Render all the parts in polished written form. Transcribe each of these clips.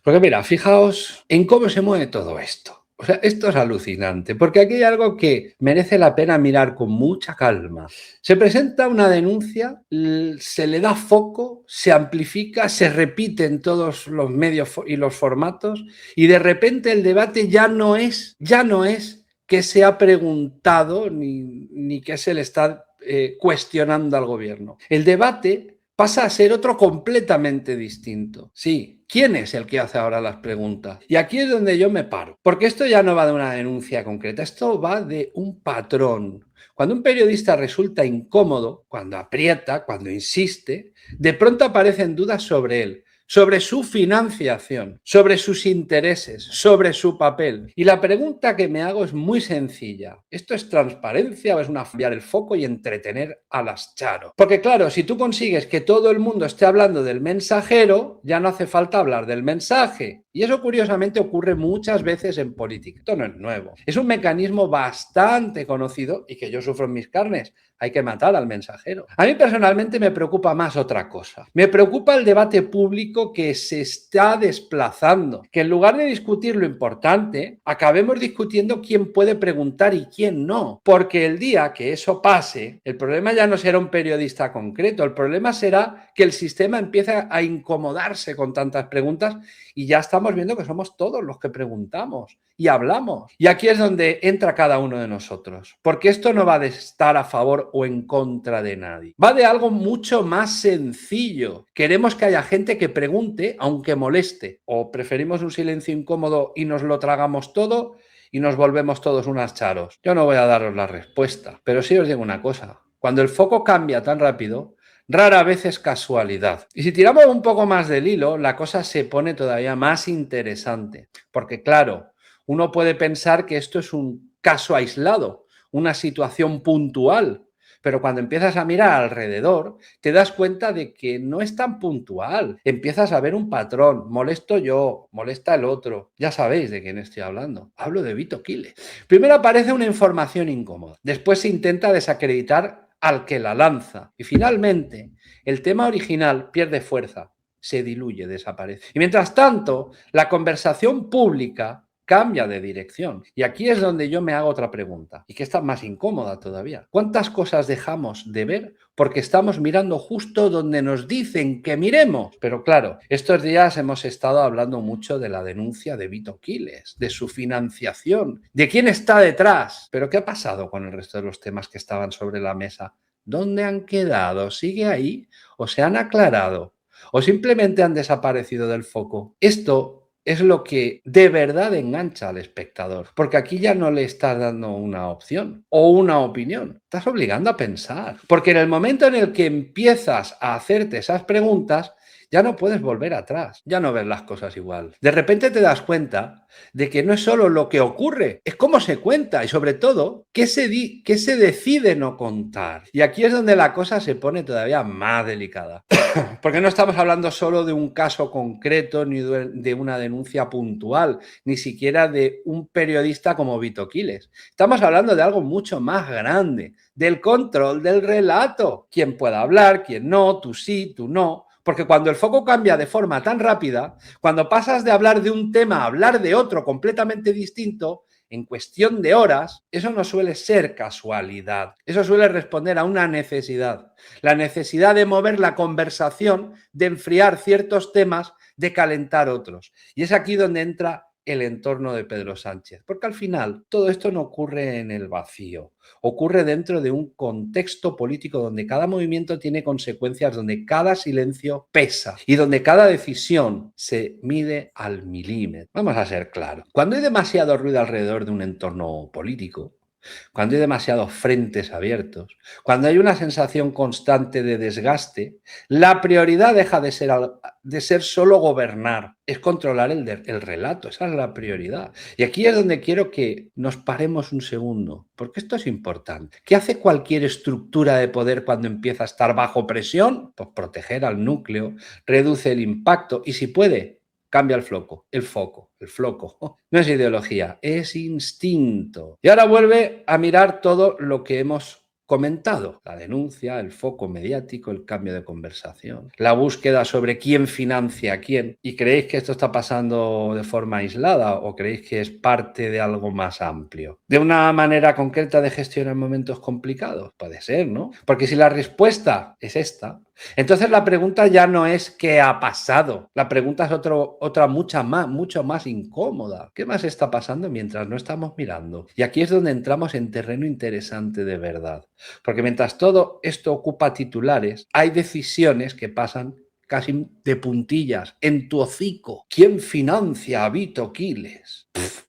Porque mira, fijaos en cómo se mueve todo esto. O sea, esto es alucinante, porque aquí hay algo que merece la pena mirar con mucha calma. Se presenta una denuncia, se le da foco, se amplifica, se repite en todos los medios y los formatos, y de repente el debate ya no es que se ha preguntado ni que se le está cuestionando al gobierno. El debate pasa a ser otro completamente distinto. Sí, ¿quién es el que hace ahora las preguntas? Y aquí es donde yo me paro, porque esto ya no va de una denuncia concreta, esto va de un patrón. Cuando un periodista resulta incómodo, cuando aprieta, cuando insiste, de pronto aparecen dudas sobre él, sobre su financiación, sobre sus intereses, sobre su papel. Y la pregunta que me hago es muy sencilla. ¿Esto es transparencia o es una cambiar el foco y entretener a las charos? Porque claro, si tú consigues que todo el mundo esté hablando del mensajero, ya no hace falta hablar del mensaje. Y eso curiosamente ocurre muchas veces en política. Esto no es nuevo. Es un mecanismo bastante conocido y que yo sufro en mis carnes. Hay que matar al mensajero. A mí personalmente me preocupa más otra cosa. Me preocupa el debate público que se está desplazando. Que en lugar de discutir lo importante, acabemos discutiendo quién puede preguntar y quién no. Porque el día que eso pase, el problema ya no será un periodista concreto. El problema será que el sistema empieza a incomodarse con tantas preguntas y ya estamos viendo que somos todos los que preguntamos y hablamos. Y aquí es donde entra cada uno de nosotros. Porque esto no va de estar a favor o en contra de nadie. Va de algo mucho más sencillo. Queremos que haya gente que pregunte aunque moleste. O preferimos un silencio incómodo y nos lo tragamos todo y nos volvemos todos unas charos. Yo no voy a daros la respuesta, pero sí os digo una cosa. Cuando el foco cambia tan rápido, rara vez es casualidad. Y si tiramos un poco más del hilo, la cosa se pone todavía más interesante. Porque claro, uno puede pensar que esto es un caso aislado, una situación puntual, pero cuando empiezas a mirar alrededor, te das cuenta de que no es tan puntual. Empiezas a ver un patrón. Molesto yo, molesta el otro. Ya sabéis de quién estoy hablando. Hablo de Vito Quiles. Primero aparece una información incómoda. Después se intenta desacreditar al que la lanza. Y finalmente, el tema original pierde fuerza, se diluye, desaparece. Y mientras tanto, la conversación pública cambia de dirección. Y aquí es donde yo me hago otra pregunta, y que está más incómoda todavía. ¿Cuántas cosas dejamos de ver porque estamos mirando justo donde nos dicen que miremos? Pero claro, estos días hemos estado hablando mucho de la denuncia de Vito Quiles, de su financiación, de quién está detrás. Pero ¿qué ha pasado con el resto de los temas que estaban sobre la mesa? ¿Dónde han quedado? ¿Sigue ahí? ¿O se han aclarado? ¿O simplemente han desaparecido del foco? Esto es lo que de verdad engancha al espectador, porque aquí ya no le estás dando una opción o una opinión, estás obligando a pensar, porque en el momento en el que empiezas a hacerte esas preguntas, ya no puedes volver atrás, ya no ves las cosas igual. De repente te das cuenta de que no es solo lo que ocurre, es cómo se cuenta y sobre todo qué se decide no contar. Y aquí es donde la cosa se pone todavía más delicada. Porque no estamos hablando solo de un caso concreto ni de una denuncia puntual, ni siquiera de un periodista como Vito Quiles. Estamos hablando de algo mucho más grande, del control del relato. Quién pueda hablar, quién no, tú sí, tú no. Porque cuando el foco cambia de forma tan rápida, cuando pasas de hablar de un tema a hablar de otro completamente distinto, en cuestión de horas, eso no suele ser casualidad. Eso suele responder a una necesidad. La necesidad de mover la conversación, de enfriar ciertos temas, de calentar otros. Y es aquí donde entra el entorno de Pedro Sánchez. Porque al final todo esto no ocurre en el vacío. Ocurre dentro de un contexto político donde cada movimiento tiene consecuencias, donde cada silencio pesa y donde cada decisión se mide al milímetro. Vamos a ser claros. Cuando hay demasiado ruido alrededor de un entorno político, cuando hay demasiados frentes abiertos, cuando hay una sensación constante de desgaste, la prioridad deja de ser solo gobernar, es controlar el relato, esa es la prioridad. Y aquí es donde quiero que nos paremos un segundo, porque esto es importante. ¿Qué hace cualquier estructura de poder cuando empieza a estar bajo presión? Pues proteger al núcleo, reduce el impacto y si puede, cambia el foco. No es ideología, es instinto. Y ahora vuelve a mirar todo lo que hemos comentado. La denuncia, el foco mediático, el cambio de conversación, la búsqueda sobre quién financia a quién. ¿Y creéis que esto está pasando de forma aislada o creéis que es parte de algo más amplio? ¿De una manera concreta de gestionar momentos complicados? Puede ser, ¿no? Porque si la respuesta es esta, entonces la pregunta ya no es ¿qué ha pasado? La pregunta es otra mucho más incómoda. ¿Qué más está pasando mientras no estamos mirando? Y aquí es donde entramos en terreno interesante de verdad. Porque mientras todo esto ocupa titulares, hay decisiones que pasan casi de puntillas, en tu hocico. ¿Quién financia a Vito Quiles?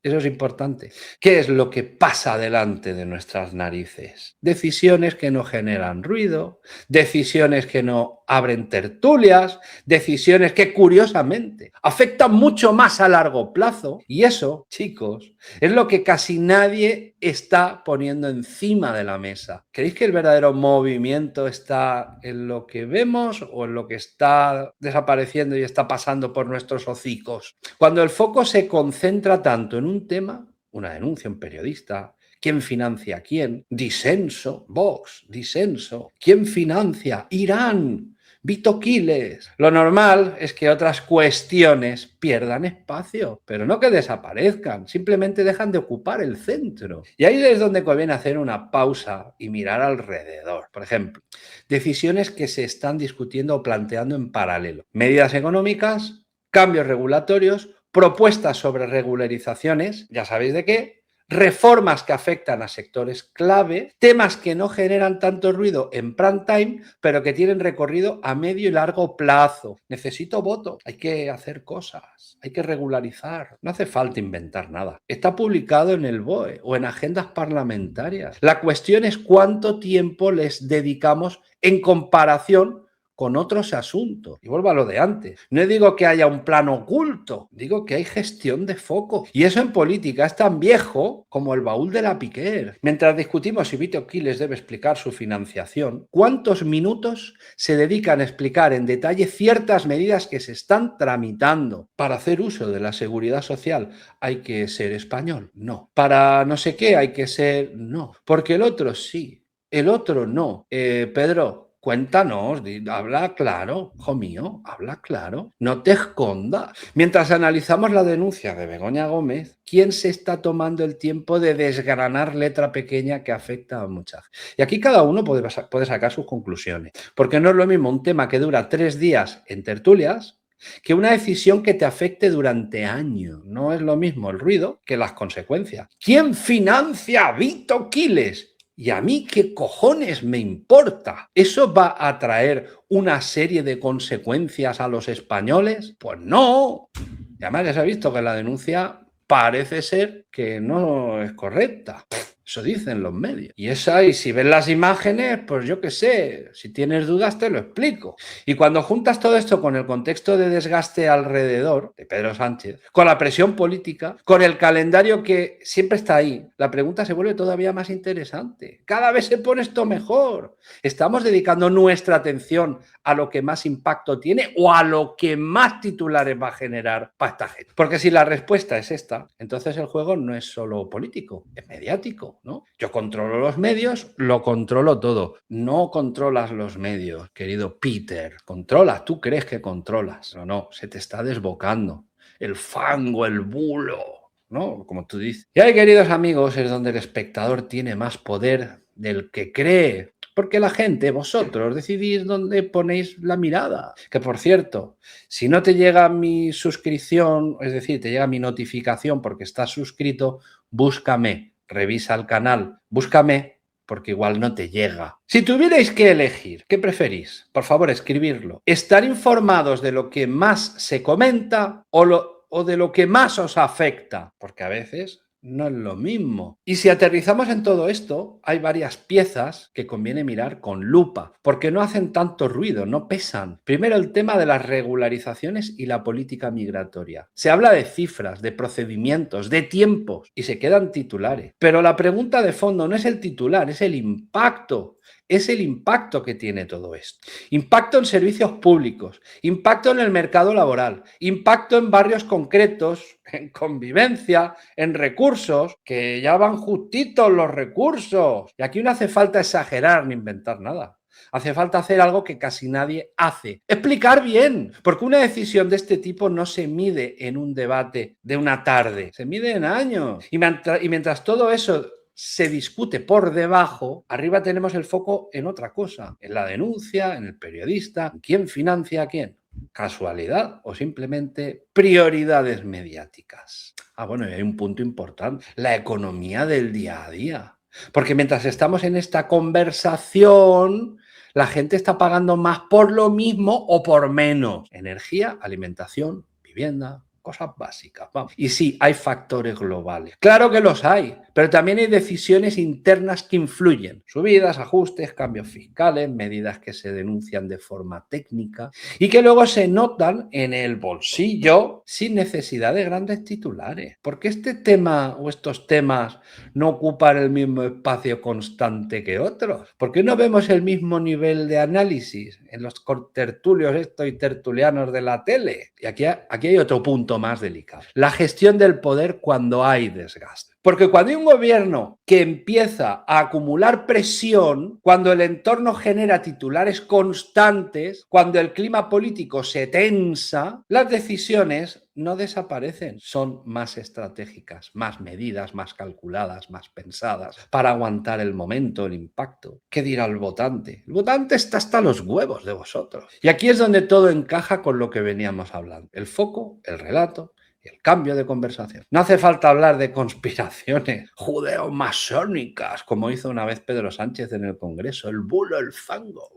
Eso es importante. ¿Qué es lo que pasa delante de nuestras narices? Decisiones que no generan ruido, decisiones que no abren tertulias, decisiones que curiosamente afectan mucho más a largo plazo. Y eso, chicos, es lo que casi nadie está poniendo encima de la mesa. ¿Creéis que el verdadero movimiento está en lo que vemos o en lo que está desapareciendo y está pasando por nuestros hocicos? Cuando el foco se concentra tanto en un tema, una denuncia, un periodista, ¿quién financia a quién? Disenso, Vox, disenso. ¿Quién financia? Irán, Vito Quiles. Lo normal es que otras cuestiones pierdan espacio, pero no que desaparezcan, simplemente dejan de ocupar el centro. Y ahí es donde conviene hacer una pausa y mirar alrededor. Por ejemplo, decisiones que se están discutiendo o planteando en paralelo. Medidas económicas, cambios regulatorios, propuestas sobre regularizaciones, ya sabéis de qué, reformas que afectan a sectores clave, temas que no generan tanto ruido en prime time, pero que tienen recorrido a medio y largo plazo. Necesito voto, hay que hacer cosas, hay que regularizar, no hace falta inventar nada. Está publicado en el BOE o en agendas parlamentarias. La cuestión es cuánto tiempo les dedicamos en comparación con otros asuntos. Y vuelvo a lo de antes. No digo que haya un plan oculto, digo que hay gestión de foco. Y eso en política es tan viejo como el baúl de la Piquer. Mientras discutimos si Vito Quiles debe explicar su financiación, ¿cuántos minutos se dedican a explicar en detalle ciertas medidas que se están tramitando? Para hacer uso de la seguridad social hay que ser español, no. Para no sé qué hay que ser, no. Porque el otro sí, el otro no. Pedro, cuéntanos, habla claro, hijo mío, habla claro, no te escondas. Mientras analizamos la denuncia de Begoña Gómez, ¿quién se está tomando el tiempo de desgranar letra pequeña que afecta a muchas? Y aquí cada uno puede sacar sus conclusiones, porque no es lo mismo un tema que dura 3 días en tertulias que una decisión que te afecte durante años. No es lo mismo el ruido que las consecuencias. ¿Quién financia a Vito Quiles? ¿Y a mí qué cojones me importa? ¿Eso va a traer una serie de consecuencias a los españoles? Pues no. Y además ya se ha visto que la denuncia parece ser que no es correcta. Eso dicen los medios. Y si ves las imágenes, pues yo qué sé, si tienes dudas te lo explico. Y cuando juntas todo esto con el contexto de desgaste alrededor de Pedro Sánchez, con la presión política, con el calendario que siempre está ahí, la pregunta se vuelve todavía más interesante. Cada vez se pone esto mejor. ¿Estamos dedicando nuestra atención a lo que más impacto tiene o a lo que más titulares va a generar para esta gente? Porque si la respuesta es esta, entonces el juego no es solo político, es mediático. ¿No? Yo controlo los medios, lo controlo todo. No controlas los medios, querido Peter. Controlas, tú crees que controlas. Pero no, se te está desbocando. El fango, el bulo, ¿no? Como tú dices. Y ahí, queridos amigos, es donde el espectador tiene más poder del que cree. Porque la gente, vosotros, decidís dónde ponéis la mirada. Que, por cierto, si no te llega mi suscripción, es decir, te llega mi notificación porque estás suscrito, búscame. Revisa el canal, búscame, porque igual no te llega. Si tuvierais que elegir, ¿qué preferís? Por favor, escribirlo. ¿Estar informados de lo que más se comenta o de lo que más os afecta? Porque a veces no es lo mismo. Y si aterrizamos en todo esto, hay varias piezas que conviene mirar con lupa, porque no hacen tanto ruido, no pesan. Primero, el tema de las regularizaciones y la política migratoria. Se habla de cifras, de procedimientos, de tiempos, y se quedan titulares. Pero la pregunta de fondo no es el titular, es el impacto es el impacto que tiene todo esto. Impacto en servicios públicos, impacto en el mercado laboral, impacto en barrios concretos, en convivencia, en recursos, que ya van justitos los recursos. Y aquí no hace falta exagerar ni inventar nada. Hace falta hacer algo que casi nadie hace. Explicar bien, porque una decisión de este tipo no se mide en un debate de una tarde, se mide en años. Y mientras todo eso se discute por debajo, arriba tenemos el foco en otra cosa, en la denuncia, en el periodista, quién financia a quién. ¿Casualidad o simplemente prioridades mediáticas? Bueno, y hay un punto importante, la economía del día a día. Porque mientras estamos en esta conversación, la gente está pagando más por lo mismo o por menos. Energía, alimentación, vivienda, cosas básicas. Vamos. Y sí, hay factores globales. Claro que los hay, pero también hay decisiones internas que influyen. Subidas, ajustes, cambios fiscales, medidas que se denuncian de forma técnica y que luego se notan en el bolsillo sin necesidad de grandes titulares. Porque este tema o estos temas no ocupan el mismo espacio constante que otros. ¿Por qué no vemos el mismo nivel de análisis en los tertulios y tertulianos de la tele? Y aquí hay otro punto más delicado. La gestión del poder cuando hay desgaste. Porque cuando hay un gobierno que empieza a acumular presión, cuando el entorno genera titulares constantes, cuando el clima político se tensa, las decisiones no desaparecen, son más estratégicas, más medidas, más calculadas, más pensadas, para aguantar el momento, el impacto. ¿Qué dirá el votante? El votante está hasta los huevos de vosotros. Y aquí es donde todo encaja con lo que veníamos hablando. El foco, el relato, el cambio de conversación. No hace falta hablar de conspiraciones judeo-masónicas, como hizo una vez Pedro Sánchez en el Congreso, el bulo, el fango.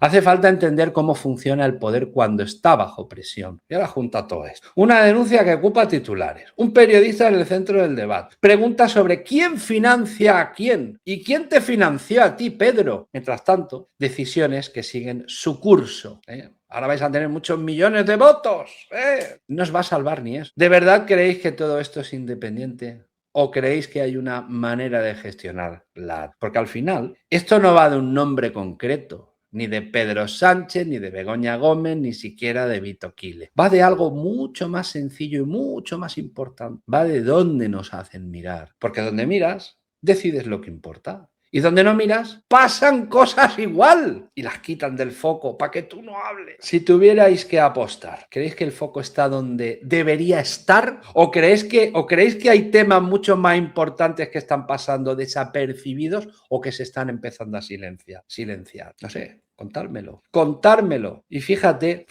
Hace falta entender cómo funciona el poder cuando está bajo presión. Y ahora junta todo esto. Una denuncia que ocupa titulares. Un periodista en el centro del debate. Pregunta sobre quién financia a quién. ¿Y quién te financió a ti, Pedro? Mientras tanto, decisiones que siguen su curso. Ahora vais a tener muchos millones de votos. No os va a salvar ni eso. ¿De verdad creéis que todo esto es independiente? ¿O creéis que hay una manera de gestionarla? Porque al final, esto no va de un nombre concreto, ni de Pedro Sánchez, ni de Begoña Gómez, ni siquiera de Vito Quile. Va de algo mucho más sencillo y mucho más importante. Va de dónde nos hacen mirar. Porque donde miras, decides lo que importa. Y donde no miras, pasan cosas igual y las quitan del foco para que tú no hables. Si tuvierais que apostar, ¿creéis que el foco está donde debería estar? ¿O creéis que hay temas mucho más importantes que están pasando desapercibidos o que se están empezando a silenciar? No sé, contármelo. Y fíjate.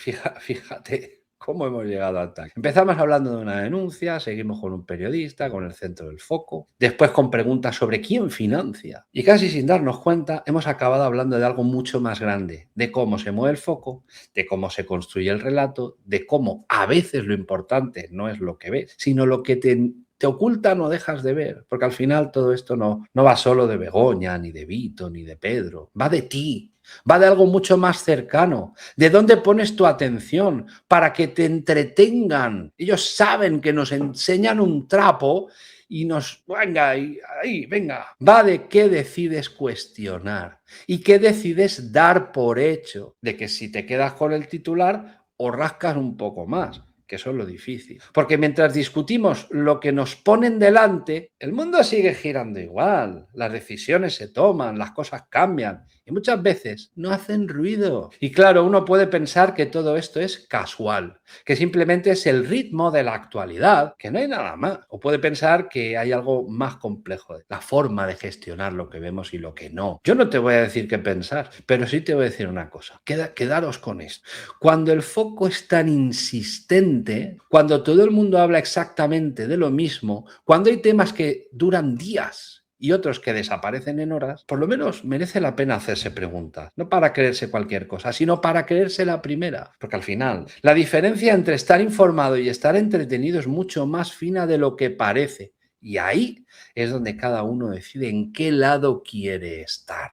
¿Cómo hemos llegado hasta aquí? Empezamos hablando de una denuncia, seguimos con un periodista, con el centro del foco, después con preguntas sobre quién financia. Y casi sin darnos cuenta, hemos acabado hablando de algo mucho más grande, de cómo se mueve el foco, de cómo se construye el relato, de cómo a veces lo importante no es lo que ves, sino lo que te ocultan o dejas de ver, porque al final todo esto no va solo de Begoña, ni de Vito, ni de Pedro, va de ti. Va de algo mucho más cercano. ¿De dónde pones tu atención para que te entretengan? Ellos saben que nos enseñan un trapo y nos... venga. Va de qué decides cuestionar y qué decides dar por hecho. De que si te quedas con el titular o rascas un poco más. Que eso es lo difícil. Porque mientras discutimos lo que nos ponen delante, el mundo sigue girando igual. Las decisiones se toman, las cosas cambian. Y muchas veces no hacen ruido. Y claro, uno puede pensar que todo esto es casual, que simplemente es el ritmo de la actualidad, que no hay nada más. O puede pensar que hay algo más complejo, la forma de gestionar lo que vemos y lo que no. Yo no te voy a decir qué pensar, pero sí te voy a decir una cosa. Quedaros con esto. Cuando el foco es tan insistente, cuando todo el mundo habla exactamente de lo mismo, cuando hay temas que duran días, y otros que desaparecen en horas, por lo menos merece la pena hacerse preguntas. No para creerse cualquier cosa, sino para creerse la primera. Porque al final, la diferencia entre estar informado y estar entretenido es mucho más fina de lo que parece. Y ahí es donde cada uno decide en qué lado quiere estar.